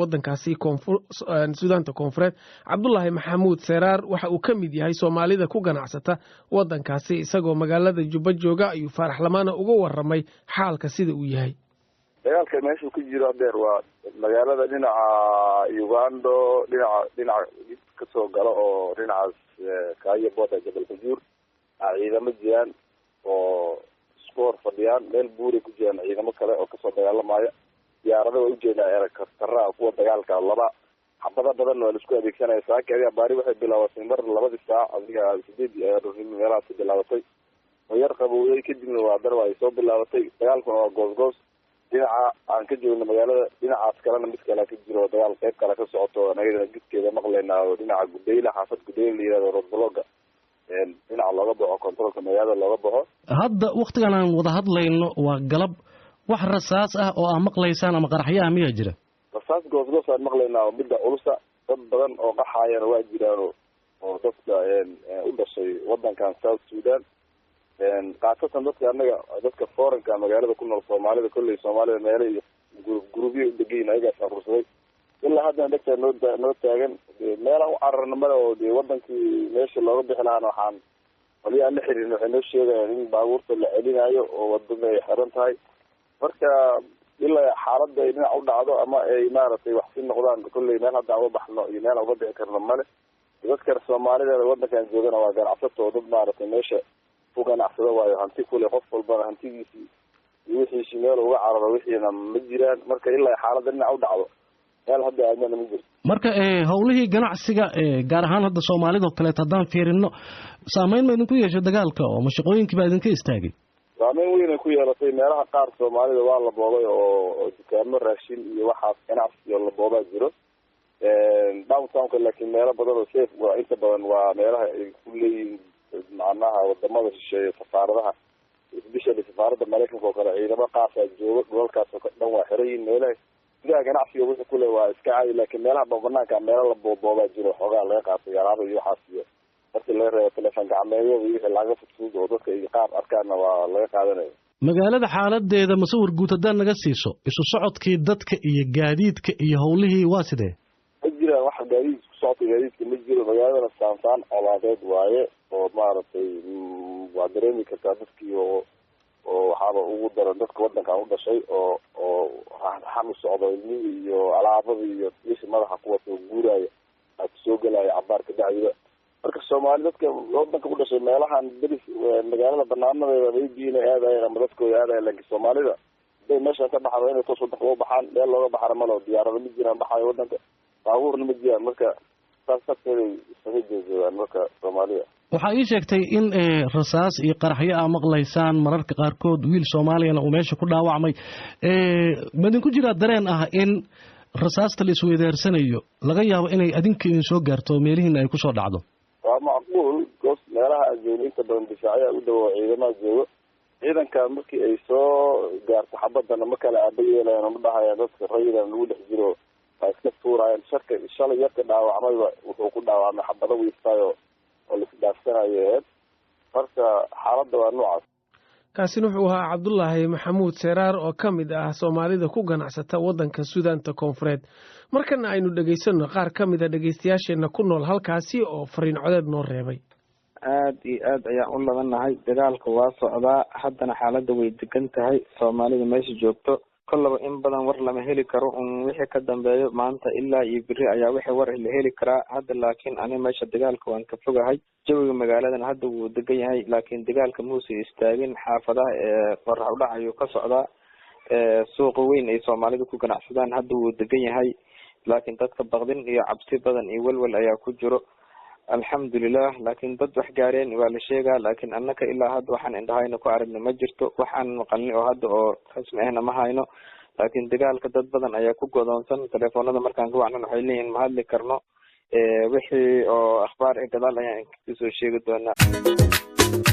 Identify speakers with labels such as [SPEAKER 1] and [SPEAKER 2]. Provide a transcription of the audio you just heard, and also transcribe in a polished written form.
[SPEAKER 1] waddankaasi Suudaanta Koonfureed Cabdullaahi Maxamuud Seeraar waxa uu ka mid yahay Soomaalida ku ganacsata waddankaasi isagoo magaalada Jubba jooga ayuu Faarax Lamaana uga warramay xaalka sida uu yahay.
[SPEAKER 2] dagaalka meesha ku jiro dheer waa magaalada dhinaca Uganda dhinaca ka soo galo oo dhinacaas kaaya booda Jabal Fajuur ciidamo jiraan oo sport fadhiyaan meel buuri ku jiraan ciidamo kale oo ka soo dagaalamaya diyaarado way u jeedaan helicopter kuwa dagaalka laba xabada badan oo la isku adeegsanaya saakada baari waxay bilaabatay mar 2 saac adiga 8 meelaha si bilaabatay yar qabowday kadibna waa darba ay soo bilaabatay dagaalkuna waa goosgoos dhinaca aan ka joogno magaalada dhinacaas kalena mid kale ka jiro dagaal qayb kale ka socoto anagana gudkeeda maqleynaa oo dhinaca Gudeyla xaafad Gudeyla la yiraahdo Roadblock dhinaca looga baxo controlka magaalada looga baxo
[SPEAKER 3] hadda waqtigan aan wada hadlayno waa galab wax rasaas ah oo aan maqlaysaan ama qaraxyo ah miyaa jira
[SPEAKER 2] rasaas goosgoos aan maqleynaa oo midda culusa dad badan oo qaxayana waa jiraan oo dadka u dhashay waddankan South Sudan qaasatan dadka foreign-ka magaalada ku nool Soomaalida kulli Soomaalida meelay gurubyo degan ayaga safarsaday ilaa hadda dadka noo taagan meel u cararnimada oo wadankii meesha looga bixi lahaa waxaan waliya la xiriirno waxay noo sheegayaan in baabuurta la celinayo oo wadada ay xiran tahay marka ilaa xaaladda ay dhinac u dhacdo ama ay maaragtay wax si noqdaan kulli meel hadda uga baxno iyo meel uga bixi karno male dadka Soomaalida wadankan joogana waa ganacsato dad maaragtay meesha ku ganacsado waayo hanti kule qof walba hantigiisii wixii meel uga cararo wixiina ma jiraan marka ilaa xaaladda dhinac u dhacdo meel hadda aadna ma jirto
[SPEAKER 3] marka hawlihii ganacsiga gaar ahaan hadda Soomaalida oo kale haddaan fiirino saameyn ma idinku yeeshay dagaalka oo mashaqooyinkii baa idinka istaagay
[SPEAKER 2] saameyn weyn ku yeelatay meelaha qaar Soomaalida waa la boobay oo dukaamo raashin iyo waxaas ganacsi la boobaa jiro downtown-ka laakiin meelo badan oo safe waa inta badan waa meelaha ay ku leeyihiin macnaha wadamada shisheeye safaaradaha especially safaaradda Mareykanka oo kale ciidamo qaas ah jooga gobolkaas oo dhan waa xiran meelaha gudaha ganacsiga wixii kule waa iska caadi laakiin meelaha banaanka meelo la boobaa jiro xogaa laga qaatay yaraado iyo waxaas iyo markii laga reebo telefoon gacmeedyada wixii laga fudud oo dadka ay qaar arkaana waa laga qaadanayo
[SPEAKER 3] magaalada xaaladeeda masawir guud haddaan naga siiso isu socodkii dadka iyo gaadiidka iyo howlihii waa sidee
[SPEAKER 2] ma jiraan wax gaadiid ku socodka gaadiidka ma jiro magaalada saansaan colaadeed waaye oo maaragtay waa dareemi kartaa dadkii oo waxaaba ugu daran dadka waddankan u dhashay oo xamu socdo ilmihii iyo alaabadii iyo wixii madaxa ku wato guuraya ay kusoo gelaya cabaarka dhacdida marka Soomaali dadka waddanka u dhashay meelahan deris magaalada banaanadeeda maybiina aadayaan ama dadkooda aadayaan laakiin Soomaalida day meesha ka baxdo inay toos waddanka u baxaan meel looga baxaro malo diyaarado ma jiraan baxayo waddanka baabuurna ma jiraan marka saasay isaga jeedaan marka Soomaalida
[SPEAKER 3] waxaa ii sheegtay in rasaas iyo qaraxyo ah maqlaysaan mararka qaarkood wiil Soomaaliyana uu meesha ku dhaawacmay madin ku jira dareen ah in rasaasta la isweydeersanayo laga yaabo inay adinka idin soo gaarto meelihiina ay ku soo dhacdo
[SPEAKER 2] waa macquul goos meelaha ajoon inta badan difaaciya u dhaw ciidamada joogo ciidanka markii ay soo gaarto xabadana ma kala aabayeelayaan uma dhahayaan dadka rayidana lagu dhex jiro waa iska tuurayaan shalay yarka dhaawacmayba wuxuu ku dhaawacmay xabado wiistaayo oo la isdhaafsanayo marka xaaladda waa noocaas
[SPEAKER 1] kaasina wuxuu ahaa Cabdullaahi Maxamuud Seeraar oo ka mid ah Soomaalida ku ganacsata waddanka Suudaanta Koonfureed markana aynu dhageysano qaar ka mid ah dhageystayaasheena ku nool halkaasi oo fariin codeed noo reebay
[SPEAKER 4] aad iyo aad ayaan u labanahay dagaalka waa socdaa haddana xaaladda way degan tahay Soomaalida meesha joogto kollaba in badan war lama heli karo wixii ka dambeeyo maanta ilaa iyo biri ayaa wixii war la heli karaa hadda laakiin ani meesha dagaalka waan ka fogahay jawiga magaaladan hadda wuu degan yahay laakiin dagaalka muuse istaagin xaafadaha qorax u dhac ayuu ka socdaa suuqa weyn ay Soomaalida ku ganacsadaan hadda wuu degan yahay laakiin dadka baqdin iyo cabsi badan iyo walwal ayaa ku jiro alxamdulillah laakiin dad wax gaareen waa la sheegaa laakiin annaka ilaa hadda waxaan indhahayna ku aragna ma jirto waxaan maqalnay oo hadda oo rasmi ahna ma hayno laakiin dagaalka dad badan ayaa ku godoonsan telefoonada markaan ka wacnan waxay leeyihiin ma hadli karno wixii oo akhbaar ee gadaal ayaan kasoo sheegi doonaa